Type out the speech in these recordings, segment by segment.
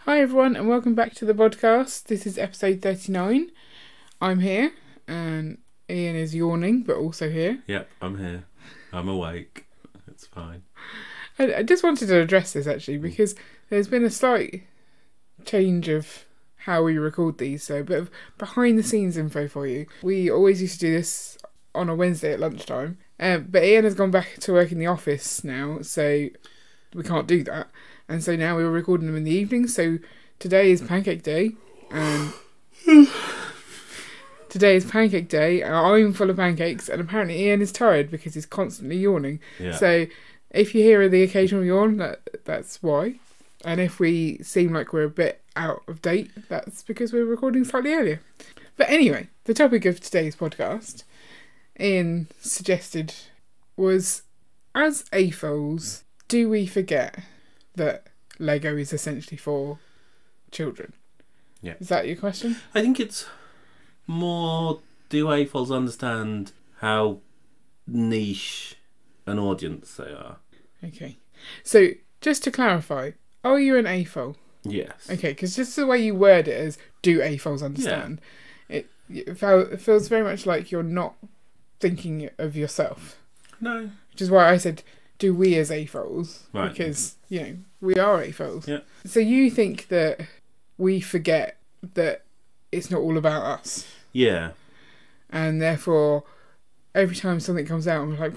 Hi everyone and welcome back to the Bodcast. This is episode 39. I'm here and Ian is yawning but also here. Yep, I'm here. I'm awake. It's fine. I just wanted to address this actually because there's been a slight change of how we record these, so a bit of behind the scenes info for you. We always used to do this on a Wednesday at lunchtime, but Ian has gone back to work in the office now, so we can't do that. And so now we're recording them in the evening. So today is Pancake Day, and I'm full of pancakes, and apparently Ian is tired because he's constantly yawning. Yeah. So if you hear the occasional yawn, that's why. And if we seem like we're a bit out of date, that's because we're recording slightly earlier. But anyway, the topic of today's podcast, Ian suggested, was, as AFOLs, do we forget that Lego is essentially for children? Yeah. Is that your question? I think it's more, do AFOLs understand how niche an audience they are? Okay. So, just to clarify, are you an AFOL? Yes. Okay, because just the way you word it as, do AFOLs understand? Yeah. It feels very much like you're not thinking of yourself. No. Which is why I said, do we as AFOLs? Right. Because, we are AFOLs. Yeah. So you think that we forget that it's not all about us? Yeah. And therefore, every time something comes out, I'm like,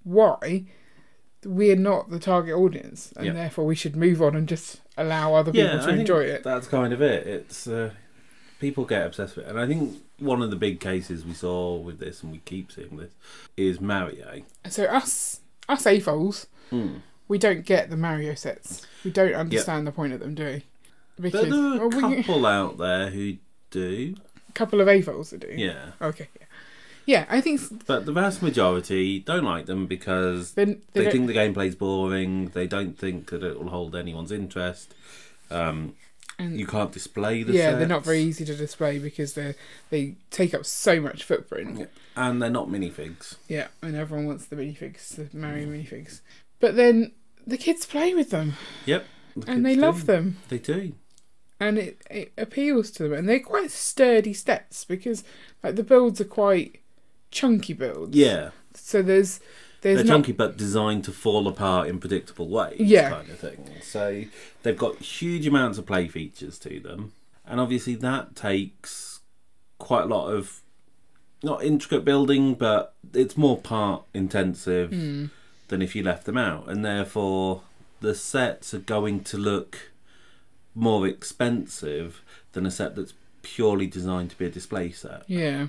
why? We're not the target audience. And therefore we should move on and just allow other people to enjoy it. That's kind of it. It's people get obsessed with it. And I think one of the big cases we saw with this, and we keep seeing this, is Mario. So us AFOLs, we don't get the Mario sets. We don't understand the point of them, do we? Because, there are a couple out there who do. A couple of AFOLs that do? Yeah. Okay, yeah. Yeah, I think... But the vast majority don't like them because they think the gameplay's boring, they don't think that it will hold anyone's interest. You can't display the sets. They're not very easy to display because they take up so much footprint. Yeah. And they're not minifigs. Yeah, and everyone wants the minifigs, the Mario minifigs. But then the kids play with them. Yep. And they love them. They do. And it appeals to them. And they're quite sturdy sets because like the builds are quite chunky builds. Yeah. So they're chunky but designed to fall apart in predictable ways, kind of thing. So they've got huge amounts of play features to them. And obviously that takes quite a lot of, not intricate building, but it's more part intensive than if you left them out. And therefore the sets are going to look more expensive than a set that's purely designed to be a display set. Yeah.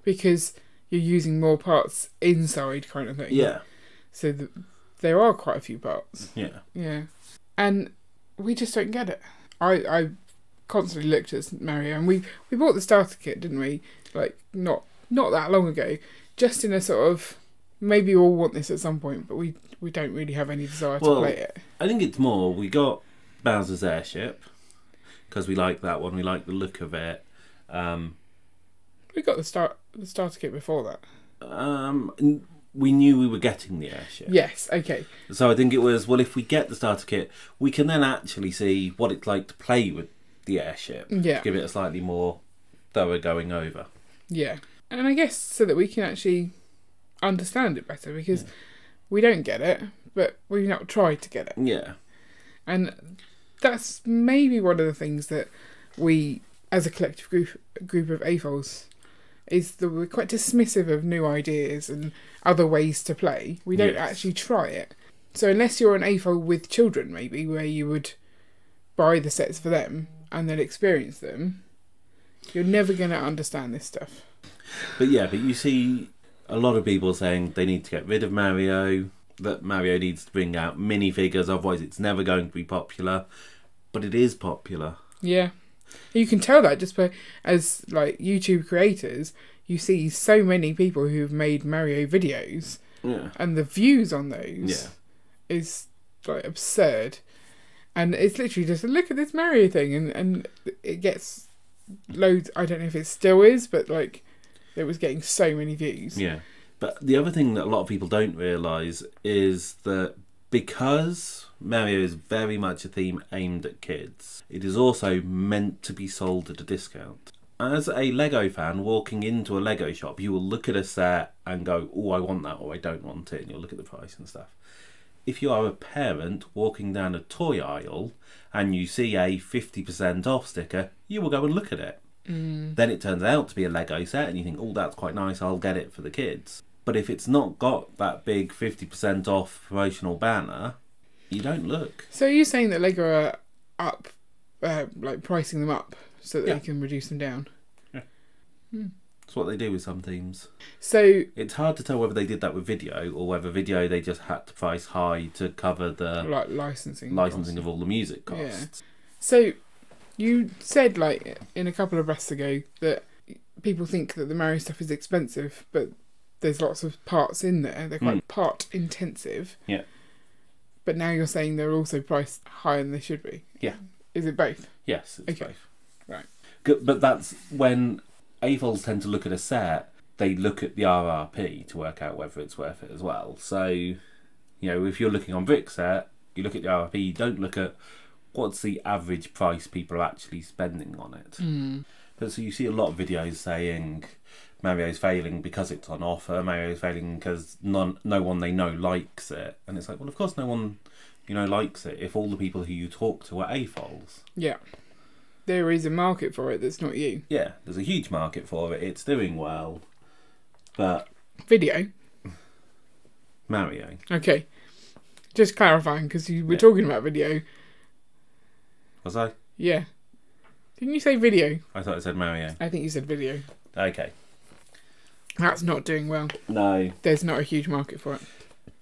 Because you're using more parts inside kind of thing. Yeah. So there are quite a few parts. Yeah. Yeah. And we just don't get it. I constantly looked at Mario, and we bought the starter kit, didn't we? Like, not that long ago. Just in a sort of, maybe we'll want this at some point, but we don't really have any desire to play it. I think it's more, we got Bowser's Airship, because we like that one, we like the look of it. We got the starter kit before that. We knew we were getting the airship. Yes, okay. So I think it was, well, if we get the starter kit, we can then actually see what it's like to play with the airship. Yeah. Give it a slightly more thorough going over. Yeah. And I guess so that we can actually understand it better, because we don't get it, but we've not tried to get it. Yeah. And that's maybe one of the things that we, as a collective group of AFOLs, is that we're quite dismissive of new ideas and other ways to play. We don't actually try it. So unless you're an AFOL with children, maybe, where you would buy the sets for them and then experience them, you're never going to understand this stuff. But you see a lot of people saying they need to get rid of Mario, that Mario needs to bring out minifigures, otherwise it's never going to be popular. But it is popular. Yeah. You can tell that just by, as like YouTube creators, you see so many people who've made Mario videos, and the views on those is like absurd. And it's literally just, look at this Mario thing, and it gets loads. I don't know if it still is, but like it was getting so many views. Yeah. But the other thing that a lot of people don't realise is that because Mario is very much a theme aimed at kids, it is also meant to be sold at a discount. As a Lego fan, walking into a Lego shop, you will look at a set and go, oh, I want that, or I don't want it, and you'll look at the price and stuff. If you are a parent walking down a toy aisle and you see a 50% off sticker, you will go and look at it. Then it turns out to be a Lego set and you think, oh, that's quite nice, I'll get it for the kids. But if it's not got that big 50% off promotional banner, you don't look. So you're saying that Lego are up, like pricing them up so that they can reduce them down? Yeah. That's what they do with some themes. So it's hard to tell whether they did that with video or whether video they just had to price high to cover the like licensing of all the music costs. Yeah. So you said like in a couple of breaths ago that people think that the Mario stuff is expensive, but there's lots of parts in there. They're quite part intensive. Yeah. But now you're saying they're also priced higher than they should be. Yeah. Is it both? Yes, it's both. Right. But that's when AFOLs tend to look at a set, they look at the RRP to work out whether it's worth it as well. So, you know, if you're looking on Brickset, you look at the RRP, you don't look at what's the average price people are actually spending on it. But so you see a lot of videos saying Mario's failing because it's on offer, Mario's failing because no one they know likes it. And it's like, well, of course no one, you know, likes it if all the people who you talk to are AFOLs. Yeah. There is a market for it that's not you. Yeah, there's a huge market for it. It's doing well. But... Video? Mario. Okay. Just clarifying, because you were talking about video. Was I? Yeah. Didn't you say video? I thought I said Mario. I think you said video. Okay. That's not doing well. No. There's not a huge market for it.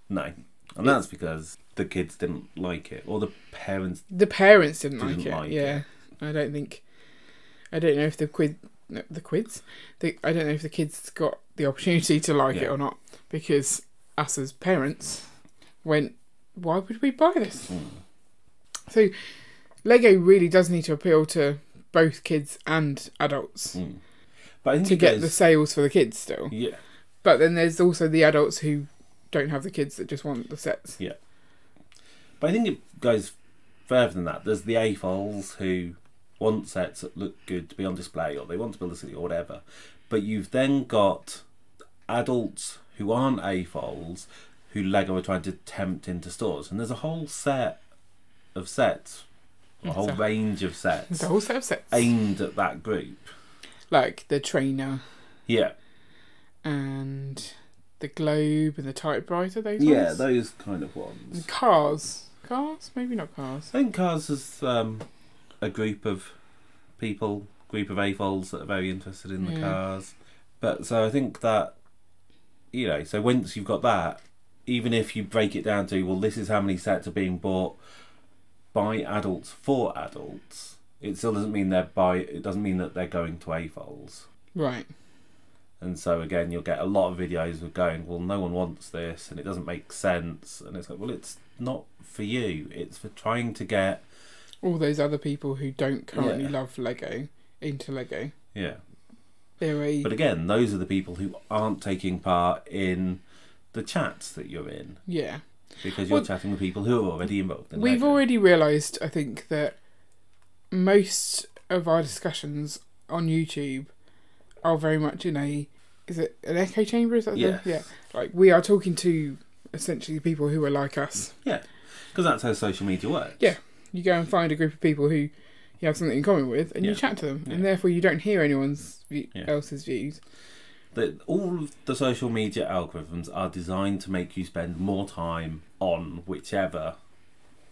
No. And that's because the kids didn't like it. Or the parents... The parents didn't like it. Yeah. I don't know if the kids got the opportunity to like it or not, because us as parents went, why would we buy this? So Lego really does need to appeal to both kids and adults but I think to get the sales for the kids still. Yeah. But then there's also the adults who don't have the kids that just want the sets. Yeah. But I think it goes further than that. There's the AFOLs who want sets that look good to be on display, or they want to build a city or whatever. But you've then got adults who aren't AFOLs who Lego are trying to tempt into stores. And there's a whole set of sets, a whole range of sets. There's a whole set of sets aimed at that group. Like the trainer. Yeah. And the globe and the typewriter, those ones? Yeah, those kind of ones. And cars? Cars? Maybe not cars. I think cars is a group of AFOLs that are very interested in the cars. But so I think that, you know, so once you've got that, even if you break it down to, well, this is how many sets are being bought by adults for adults, it still doesn't mean it doesn't mean that they're going to AFOLs. Right. And so again, you'll get a lot of videos of going, well, no one wants this and it doesn't make sense. And it's like, well, it's not for you. It's for trying to get all those other people who don't currently love Lego into Lego. Yeah. But again, those are the people who aren't taking part in the chats that you're in. Yeah. Because you're chatting with people who are already involved in We've Lego. already realised, I think, that most of our discussions on YouTube are very much in is it an echo chamber? Is that yeah. Like, we are talking to essentially people who are like us. Yeah. Because that's how social media works. Yeah. You go and find a group of people who you have something in common with, and you chat to them, and therefore you don't hear anyone else's views. All of the social media algorithms are designed to make you spend more time on whichever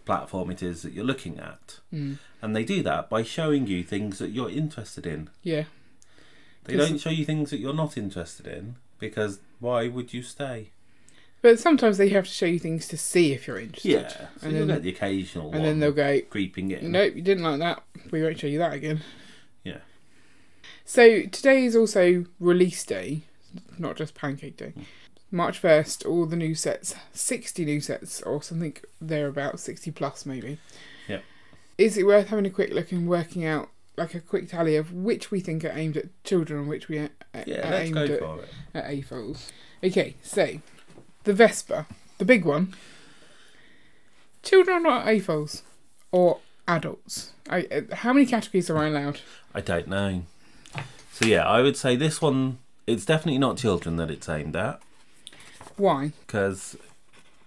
platform it is that you're looking at. And they do that by showing you things that you're interested in. Yeah. They don't show you things that you're not interested in, because why would you stay? But sometimes they have to show you things to see if you're interested. Yeah, so and you'll get the occasional one. And then they'll go, creeping in. Nope, you didn't like that. We won't show you that again. Yeah. So today is also release day, not just pancake day. March 1st, all the new sets, 60 new sets or something thereabouts, 60 plus maybe. Yeah. Is it worth having a quick look and working out like a quick tally of which we think are aimed at children and which we are aimed at AFOLs? Okay, so the Vespa, the big one, Children are not AFOLs or adults. How many categories are I allowed? I don't know. So yeah, I would say this one, it's definitely not children that it's aimed at. Why? Because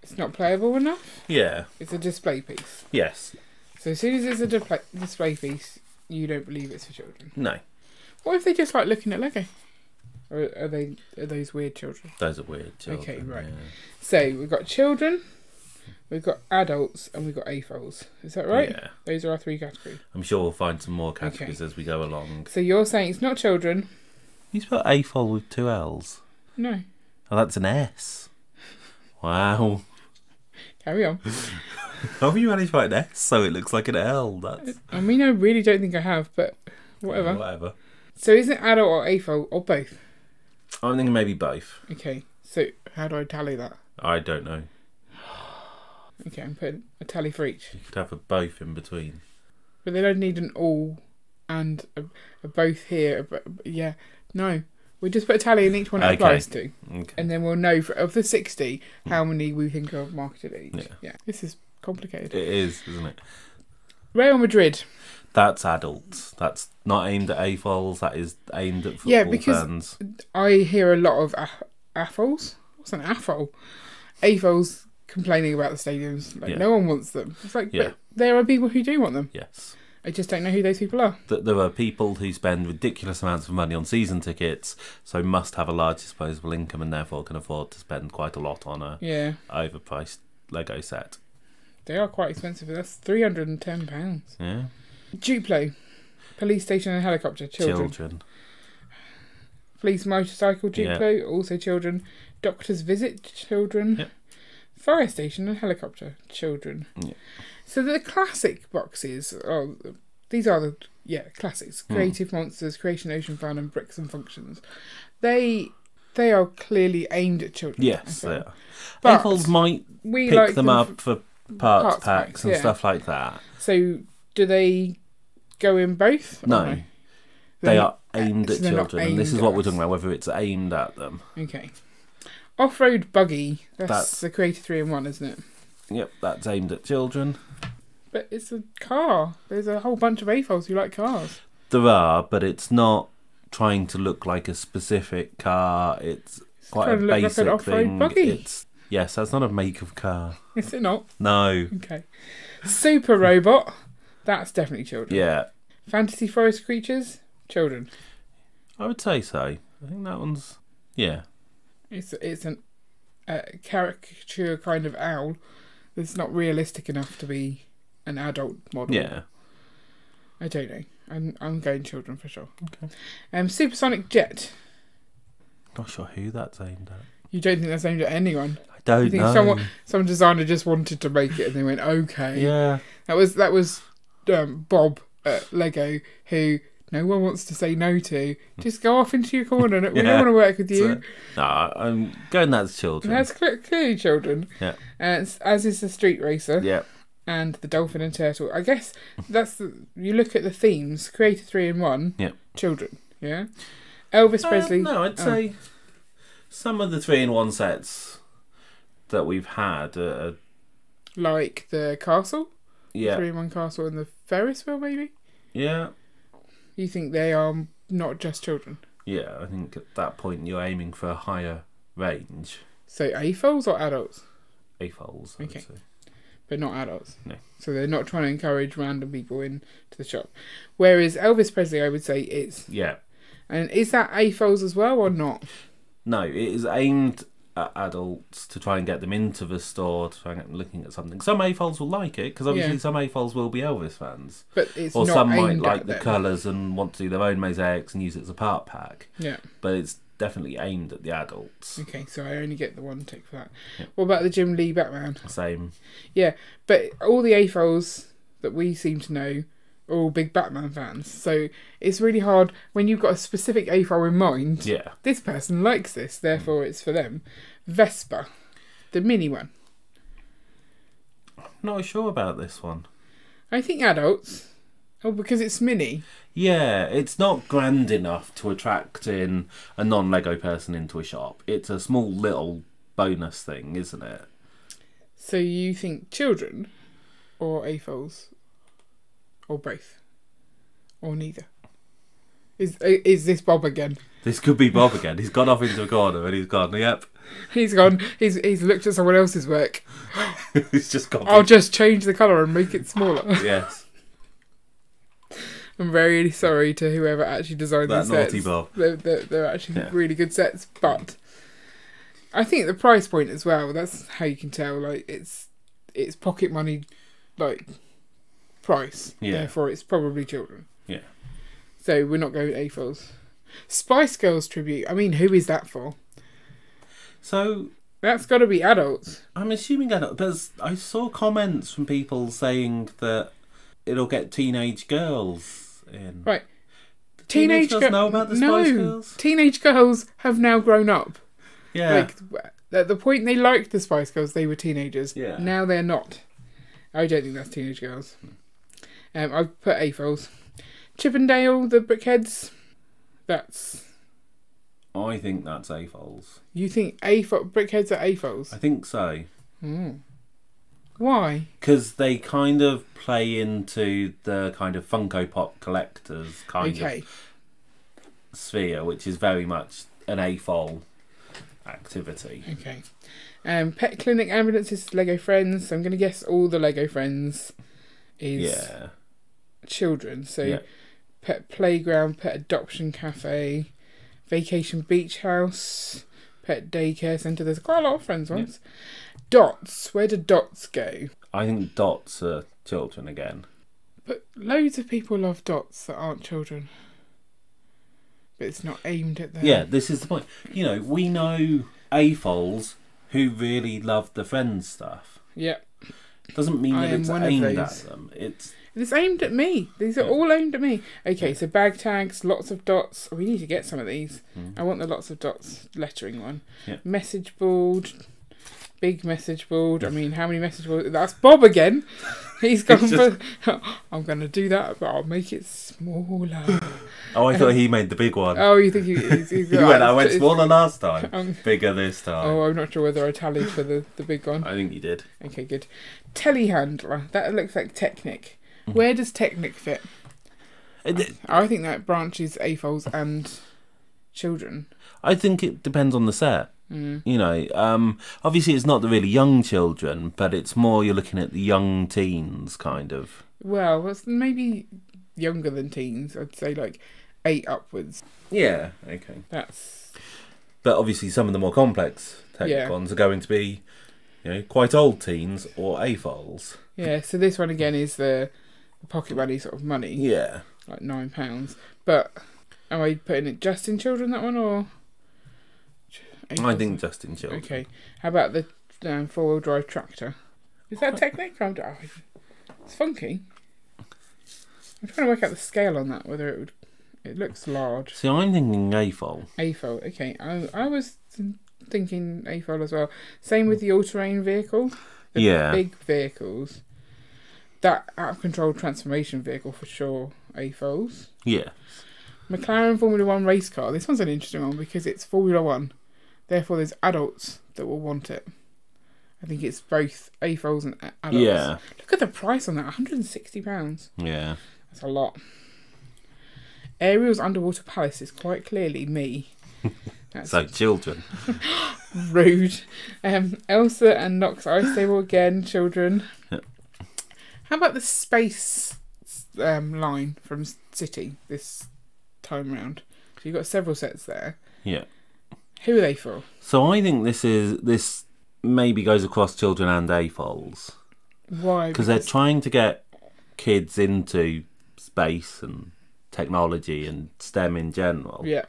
it's not playable enough? Yeah. It's a display piece. Yes. So as soon as it's a display piece, you don't believe it's for children? No. What if they just like looking at Lego? Or are those weird children? Those are weird children. Okay, right. Yeah. So we've got children, we've got adults, and we've got AFOLs. Is that right? Yeah. Those are our 3 categories. I'm sure we'll find some more categories as we go along. So you're saying it's not children? You spelled AFOL with 2 L's. No. Oh, that's an S. Wow. Carry on. How have you managed to write an S so it looks like an L? That's... I mean, I really don't think I have, but whatever. Yeah, whatever. So is it adult or AFOL or both? I'm thinking maybe both. Okay, so how do I tally that? I don't know. Okay, I'm putting a tally for each. You could have a both in between. But they don't need an all and a both here. Yeah, no. We just put a tally in each one it applies to. Okay. And then we'll know, of the 60, how many we think are marketed each. Yeah. This is complicated. It is, isn't it? Real Madrid. That's adults. That's not aimed at AFOLs. That is aimed at football fans. I hear a lot of AFOLs. What's an AFOL? AFOLs complaining about the stadiums. Like, no one wants them. It's like, but there are people who do want them. Yes. I just don't know who those people are. There are people who spend ridiculous amounts of money on season tickets, so must have a large disposable income and therefore can afford to spend quite a lot on a overpriced Lego set. They are quite expensive. That's £310. Yeah. Duplo. Police station and helicopter. Children. Police motorcycle Duplo. Also children. Doctor's visit. Children. Yep. Fire station and helicopter. Children. Yep. So the classic boxes, these are the classics. Creative Monsters, Creation Ocean Fun and Bricks and Functions. They are clearly aimed at children. Yes, they are. But AFOLs might pick them up for parts packs and stuff like that. So do they go in both? No. They are aimed at children, and this is what we're talking about, whether it's aimed at them. Okay. Off-road buggy. That's the Creator 3-in-1, isn't it? Yep, that's aimed at children. But it's a car. There's a whole bunch of AFOLs who like cars. There are, but it's not trying to look like a specific car. It's quite a basic like thing. Buggy. Yes, that's not a make of car. Is it not? No. Okay. Super Robot. That's definitely children. Yeah. Fantasy Forest Creatures. Children. I would say so. I think that one's... Yeah. It's a caricature kind of owl that's not realistic enough to be an adult model. Yeah. I don't know. I'm going children for sure. Okay. Supersonic Jet. Not sure who that's aimed at. You don't think that's aimed at anyone? I don't know. Some designer just wanted to make it and they went, okay. Yeah. That was Bob at Lego, who no one wants to say no to. Just go off into your corner. We don't want to work with you. No, I'm going that's children. That's clearly children. Yeah. As is the Street Racer. Yeah. And the Dolphin and Turtle. I guess you look at the themes. Creator 3-in-1. Yeah. Children. Yeah. Elvis Presley. No, I'd say some of the 3-in-1 sets that we've had are... Like the castle? Yeah. 3-in-1 castle and the Ferris wheel, maybe? Yeah. You think they are not just children? Yeah, I think at that point you're aiming for a higher range. So AFOLs or adults? AFOLs, I would say. But not adults? No. So they're not trying to encourage random people into the shop. Whereas Elvis Presley, I would say, is. Yeah. And is that AFOLs as well or not? No, it is aimed at adults to try and get them into the store, to try and get them looking at something. Some AFOLs will like it, because obviously some AFOLs will be Elvis fans. But it's or not some might aimed like at the them. colours and want to do their own mosaics and use it as a part pack. Yeah. But it's definitely aimed at the adults. Okay, so I only get the one tick for that. Yeah. What about the Jim Lee Batman? Same. Yeah, but all the AFOLs that we seem to know are all big Batman fans. So it's really hard when you've got a specific AFOL in mind. Yeah. This person likes this, therefore it's for them. Vespa, the mini one. Not sure about this one. I think adults. Oh, because it's mini. Yeah, it's not grand enough to attract in a non-Lego person into a shop. It's a small little bonus thing, isn't it? So you think children? or AFOLs? Or both? Or neither? Is this Bob again? This could be Bob again. He's gone off into a corner and he's gone, yep. He's gone. He's looked at someone else's work. He's just gone. I'll just change the colour and make it smaller. Yes. I'm very sorry to whoever actually designed these sets. That naughty Bob. They're actually really good sets, but I think the price point as well, that's how you can tell, like, it's pocket money, like, price. Yeah. Therefore, it's probably children. Yeah. So we're not going AFOLs. Spice Girls tribute. I mean, who is that for? So that's got to be adults. I'm assuming adults. I saw comments from people saying that it'll get teenage girls in. Right. Teenage girls know about the Spice Girls? Teenage girls have now grown up. Yeah. Like, at the point they liked the Spice Girls, they were teenagers. Yeah. Now they're not. I don't think that's teenage girls. I've put AFOLs. Chippendale, the Brickheads. That's... I think that's AFOLs. You think Brickheads are AFOLs? I think so. Why? Because they kind of play into the kind of Funko Pop collectors kind of sphere, which is very much an AFOL activity. Okay. Pet Clinic Ambulances, Lego Friends. So I'm going to guess all the Lego Friends is children. So Pet Playground, Pet Adoption Cafe, Vacation Beach House, Pet Daycare Centre. There's quite a lot of Friends ones. Dots. Where do Dots go? I think Dots are children again. But loads of people love Dots that aren't children. But it's not aimed at them. Yeah, this is the point. You know, we know AFOLs who really love the Friends stuff. Yeah. Doesn't mean that it's aimed at them. It's aimed at me. These are all aimed at me. Okay, so bag tags, lots of dots. We need to get some of these. I want the lots of dots lettering one. Message board. Big message board. I mean, how many message boards? That's Bob again. He's gone for... I'm going to do that, but I'll make it smaller. Oh, I thought he made the big one. Oh, you think he's I went smaller last time. Bigger this time. Oh, I'm not sure whether I tallied for the big one. I think you did. Okay, good. Telehandler. That looks like Technic. Where does Technic fit? I think that branches AFOLs and children. I think it depends on the set. You know, obviously it's not the really young children, but it's more you're looking at the young teens kind of. Well, it's maybe younger than teens. I'd say like 8 upwards. Yeah, okay. That's. But obviously some of the more complex Technic ones are going to be, you know, quite old teens or AFOLs. Yeah, so this one again is the pocket money sort of money. Yeah. Like £9. But am I putting it just in children, that one, or? I think just in children. Okay. How about the 4-wheel drive tractor? Is that Technic? It's funky. I'm trying to work out the scale on that, whether it would... It looks large. See, I'm thinking AFOL. AFOL, okay. I was thinking AFOL as well. Same with the all-terrain vehicle. The big vehicles. That out-of-control transformation vehicle for sure, AFOLs. Yeah. Mclaren Formula 1 race car. This one's an interesting one because it's Formula 1. Therefore, there's adults that will want it. I think it's both AFOLs and adults. Yeah. Look at the price on that, £160. Yeah. That's a lot. Ariel's Underwater Palace is quite clearly me. That's so children. Rude. Elsa and Nox Ice Table again, children. How about the space line from City this time round? So you've got several sets there. Yeah. Who are they for? So I think this maybe goes across children and AFOLs. Why? Because they're trying to get kids into space and technology and STEM in general. Yeah.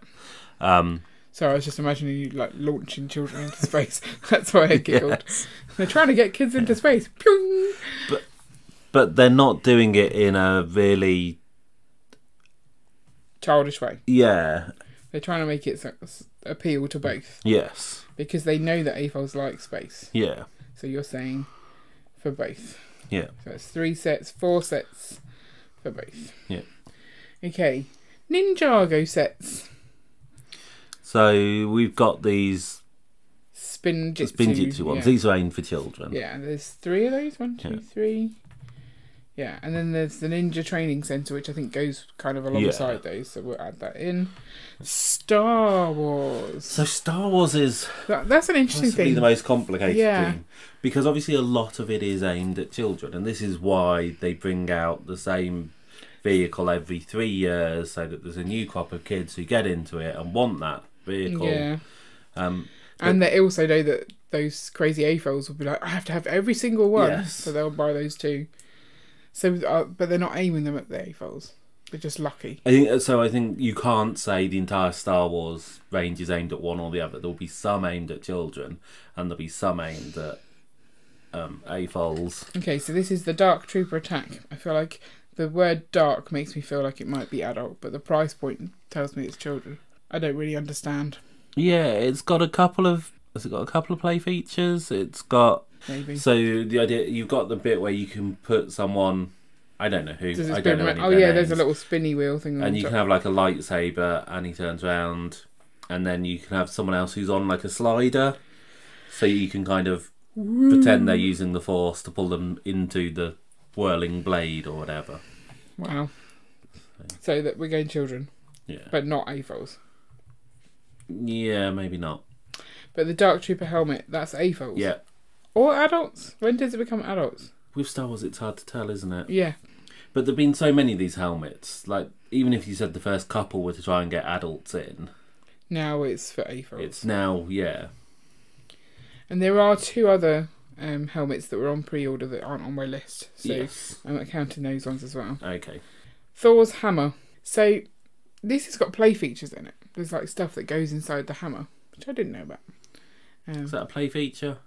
Sorry, I was just imagining you like launching children into space. That's why I giggled. Yes. They're trying to get kids into space. Pew! But they're not doing it in a really childish way. Yeah. They're trying to make it appeal to both. Yes. Because they know that AFOLs like space. Yeah. So you're saying for both. Yeah. So it's 3 sets, 4 sets for both. Yeah. Okay. Ninjago sets. So we've got these spin jitsu ones. Yeah. These are aimed for children. Yeah, there's 3 of those. 1, 2, 3. Yeah, and then there's the Ninja Training Centre, which I think goes kind of alongside those, so we'll add that in. Star Wars. So Star Wars is... That's an interesting thing. the most complicated thing. Because obviously a lot of it is aimed at children, and this is why they bring out the same vehicle every 3 years, so that there's a new crop of kids who get into it and want that vehicle. Yeah. And they also know that those crazy AFOLs will be like, I have to have every single one, so they'll buy those too. So, but they're not aiming them at the AFOLs. They're just lucky. I think you can't say the entire Star Wars range is aimed at one or the other. There'll be some aimed at children, and there'll be some aimed at AFOLs. Okay, so this is the Dark Trooper attack. I feel like the word dark makes me feel like it might be adult, but the price point tells me it's children. I don't really understand. Yeah, it's got a couple of... Has it got a couple of play features? It's got... Maybe. So the idea... You've got the bit where you can put someone... I don't know who. I don't know any of their names. There's a little spinny wheel thing. And you can have like a lightsaber, and he turns around, and then you can have someone else who's on like a slider, so you can kind of pretend they're using the Force to pull them into the whirling blade or whatever. Wow. So that we're going children. Yeah. But not AFOLs. Yeah, maybe not. But the Dark Trooper helmet, that's AFOLs. Yeah. Or adults. When does it become adults? With Star Wars, it's hard to tell, isn't it? Yeah. But there've been so many of these helmets. Like, even if you said the first couple were to try and get adults in... Now it's for AFOLs. It's now, yeah. And there are 2 other helmets that were on pre-order that aren't on my list. So I'm counting those ones as well. Okay. Thor's hammer. So this has got play features in it. There's like stuff that goes inside the hammer, which I didn't know about. Is that a play feature?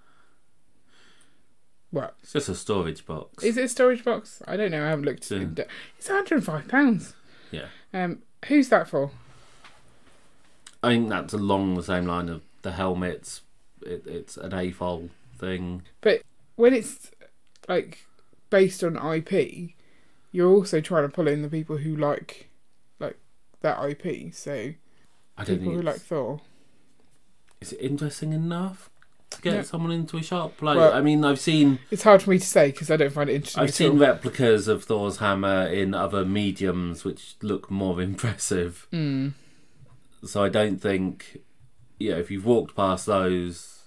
What? It's just a storage box. Is it a storage box? I don't know. I haven't looked. It's £105. Yeah. Who's that for? I think that's along the same line of the helmets. It's an AFOL thing. But when it's like based on IP, you're also trying to pull in the people who like that IP. So people who like Thor. Is it interesting enough to get someone into a shop? Like, well, I mean, I've seen... It's hard for me to say because I don't find it interesting. I've seen replicas of Thor's hammer in other mediums which look more impressive. Mm. So I don't think... Yeah, if you've walked past those...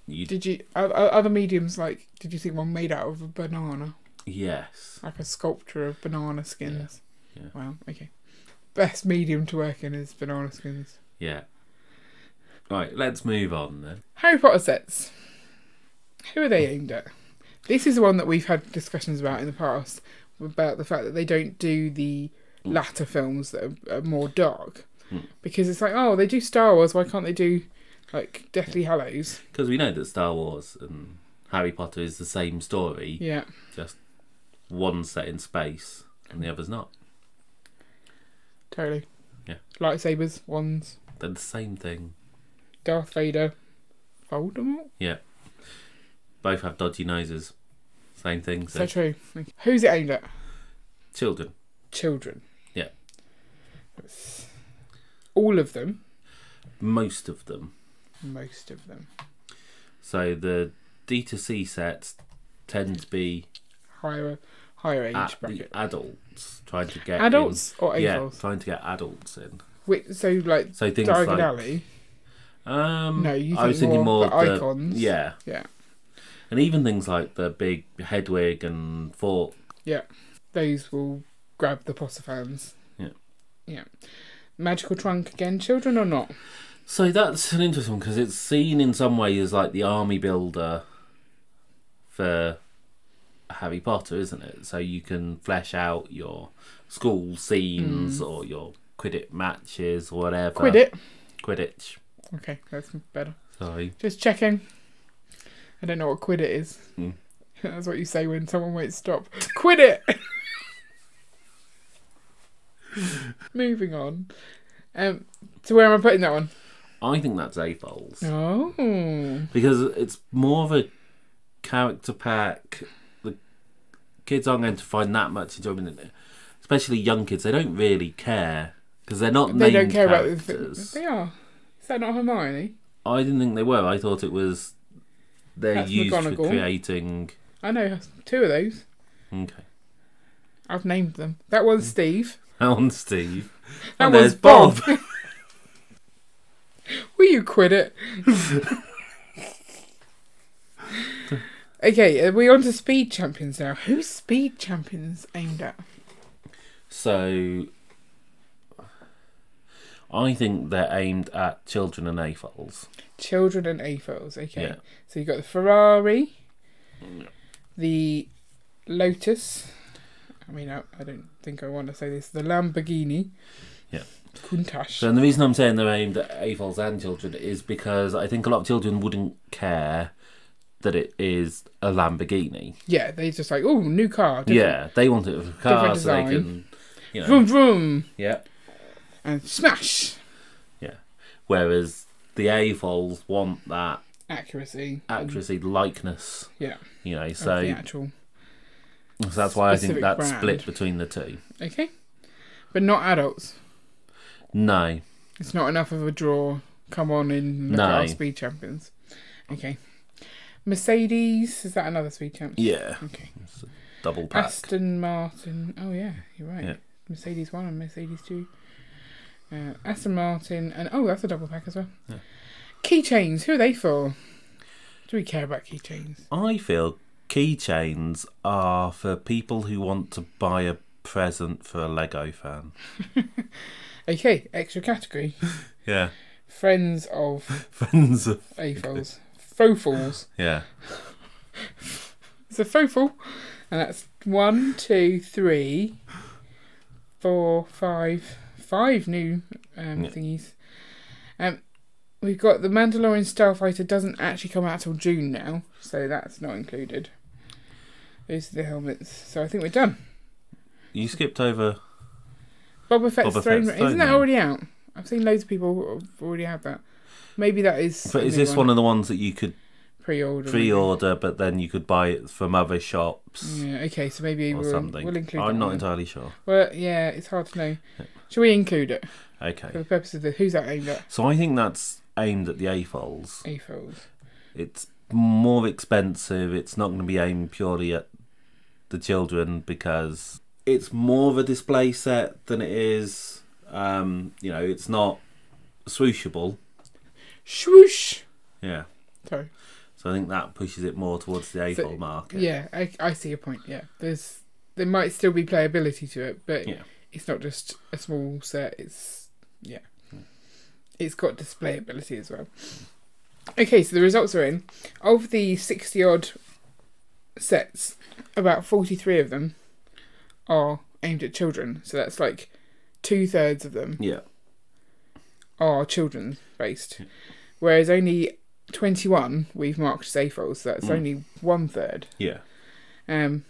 Did you... Other mediums, like... Did you see one made out of a banana? Yes. Like a sculpture of banana skins? Yeah. Wow, okay. Best medium to work in is banana skins. Yeah. Right, let's move on then. Harry Potter sets. Who are they aimed at? This is the one that we've had discussions about in the past, about the fact that they don't do the latter films that are more dark. Because it's like, oh, they do Star Wars, why can't they do like Deathly Hallows? Because we know that Star Wars and Harry Potter is the same story. Yeah. Just one set in space and the other's not. Totally. Yeah. Lightsabers, wands. They're the same thing. Darth Vader. Voldemort? Yeah. Both have dodgy noses. Same thing. So true. Who's it aimed at? Children. Children. Yeah. All of them? Most of them. Most of them. So the D2C sets tend to be higher age bracket. The adults trying to get adults in. Or AFOLs? Yeah, trying to get adults in. So things Diagon like Alley. No, I was thinking more the icons. Yeah. And even things like the big Hedwig and Fork. Yeah, those will grab the Potter fans. Yeah. Magical Trunk again, children or not? So that's an interesting one because it's seen in some way as like the army builder for Harry Potter, isn't it? So you can flesh out your school scenes or your Quidditch matches or whatever. Quidditch. Okay, that's better. Sorry. Just checking. I don't know what Quidditch is. That's what you say when someone won't stop. Quidditch! Moving on. So where am I putting that one? I think that's AFOLs. Oh. Because it's more of a character pack. The kids aren't going to find that much enjoyment in it. Especially young kids. They don't really care. Because they're not They named don't care characters. About they are. Is that not Hermione? I didn't think they were. I thought it was... They're That's used McGonagall. for creating... I know 2 of those. Okay. I've named them. That one's Steve. That one's Steve. That and one's there's Bob. Will you quit it? Okay, are we on to Speed Champions now? Who's Speed Champions aimed at? So, I think they're aimed at children and AFOLs. Children and AFOLs, okay. Yeah. So you've got the Ferrari, the Lotus. I mean, I don't think I want to say this. The Lamborghini. Yeah. Countach. So the reason I'm saying they're aimed at AFOLs and children is because I think a lot of children wouldn't care that it is a Lamborghini. Yeah, they just like, oh, new car. Yeah, they want it as a car so they can, Vroom, vroom. Yeah. And smash. Yeah. Whereas the AFOLs want that accuracy, likeness. Yeah. So the actual. So that's why I think that's brand. split between the two. Okay. But not adults. No. It's not enough of a draw. Come on and look at our Speed Champions. Okay. Mercedes, is that another Speed Champ? Yeah. Okay. It's a double pack. Aston Martin. Oh yeah, you're right. Yeah. Mercedes 1 and Mercedes 2. Aston Martin and that's a double pack as well. Yeah. Keychains, who are they for? Do we care about keychains? I feel keychains are for people who want to buy a present for a Lego fan. Okay, extra category. Yeah. Friends of AFOLs. Fofals. Yeah. It's a fofal. And that's 1, 2, 3, 4, 5 new thingies. We've got the Mandalorian Starfighter doesn't actually come out till June now, so that's not included. Those are the helmets. So I think we're done. You skipped over Boba Fett's Throne Room. Isn't that Room. already out? I've seen loads of people who have already had that. Maybe that is... But is this one of the ones that you could pre-order, but then you could buy it from other shops? Yeah, okay, so maybe we'll include that. I'm not entirely sure. Well, yeah, it's hard to know. Shall we include it? Okay. For the purpose of who's that aimed at? So I think that's aimed at the AFOLs. AFOLs. It's more expensive. It's not going to be aimed purely at the children because it's more of a display set than it is. It's not swooshable. Swoosh. Yeah. Sorry. So I think that pushes it more towards the AFOL market. Yeah, I see your point. Yeah, there might still be playability to it, but it's not just a small set. It's got displayability as well. Okay, so the results are in. Of the 60 odd sets, about 43 of them are aimed at children. So that's like 2/3 of them are children based. Whereas only 21 we've marked as AFOLs, so that's only 1/3. Yeah. And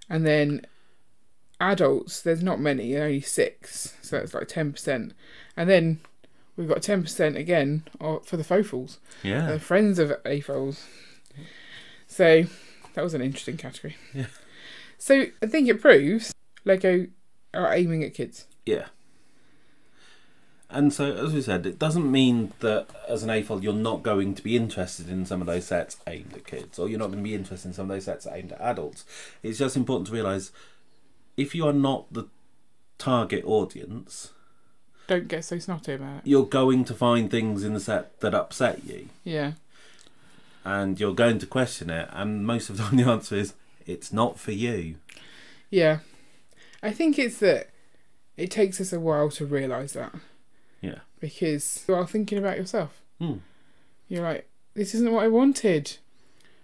then adults, there's not many, only 6, so that's like 10%. And then we've got 10% again for the fofals. Yeah. The friends of AFOLs. So that was an interesting category. Yeah. So I think it proves Lego are aiming at kids. Yeah. And so, as we said, it doesn't mean that as an AFOL you're not going to be interested in some of those sets aimed at kids, or you're not going to be interested in some of those sets aimed at adults. It's just important to realise if you are not the target audience, don't get so snotty about it. You're going to find things in the set that upset you. Yeah. And you're going to question it, and most of the time the answer is, it's not for you. Yeah. I think it's that it takes us a while to realise that. Yeah. Because you are thinking about yourself. Mm. You're like, this isn't what I wanted.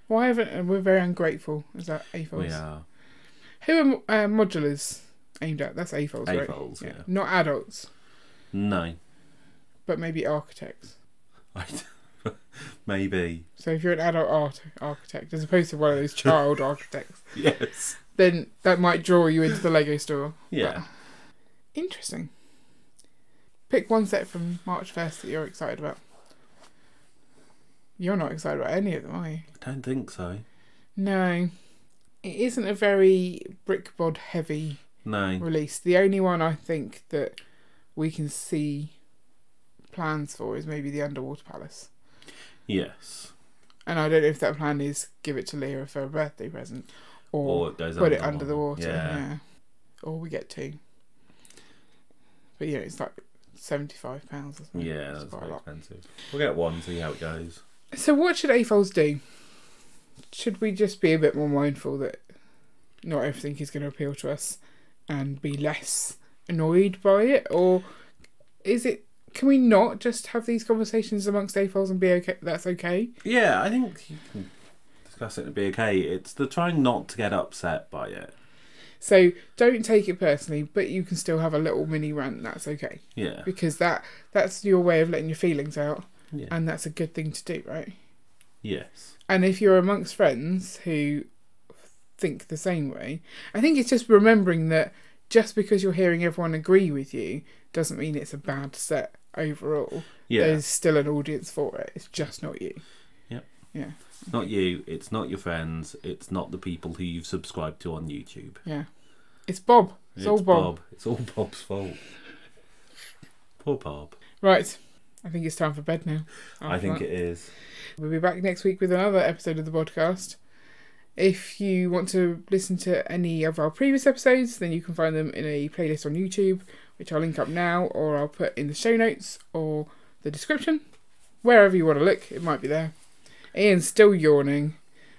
Why haven't... And we're very ungrateful. Is that AFOLs? We are. Who are modulars aimed at? That's AFOLs, right? AFOLs, yeah. Not adults. No. But maybe architects. Maybe. So if you're an adult architect, as opposed to one of those child architects, yes, then that might draw you into the Lego store. Yeah. But interesting. Pick one set from March 1st that you're excited about. You're not excited about any of them, are you? I don't think so. No. It isn't a very brickbod heavy release. The only one I think that we can see plans for is maybe the Underwater Palace. Yes. And I don't know if that plan is give it to Leah for a birthday present, or it goes put it under the water. Yeah. Or we get 2. But yeah, it's like £75 or something. Yeah, that's quite expensive. We'll get 1, see how it goes. So what should AFOLs do? Should we just be a bit more mindful that not everything is going to appeal to us and be less annoyed by it? Or can we not just have these conversations amongst AFOLs and be okay? That's okay? Yeah, I think you can discuss it and be okay. It's the trying not to get upset by it. So don't take it personally, but you can still have a little mini rant. That's okay. Yeah. Because that's your way of letting your feelings out. Yeah. And that's a good thing to do, right? Yes. And if you're amongst friends who think the same way, I think it's just remembering that just because you're hearing everyone agree with you doesn't mean it's a bad set overall. Yeah. There's still an audience for it. It's just not you. Yep. Yeah. It's not you. It's not your friends. It's not the people who you've subscribed to on YouTube. Yeah. It's Bob. It's all Bob. It's all Bob's fault. Poor Bob. Right. I think it's time for bed now. I think it is. We'll be back next week with another episode of the podcast. If you want to listen to any of our previous episodes, then you can find them in a playlist on YouTube, which I'll link up now, or I'll put in the show notes or the description. Wherever you want to look, it might be there. Ian's still yawning,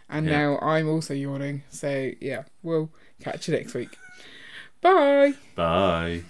and now I'm also yawning. So, yeah, we'll catch you next week. Bye. Bye.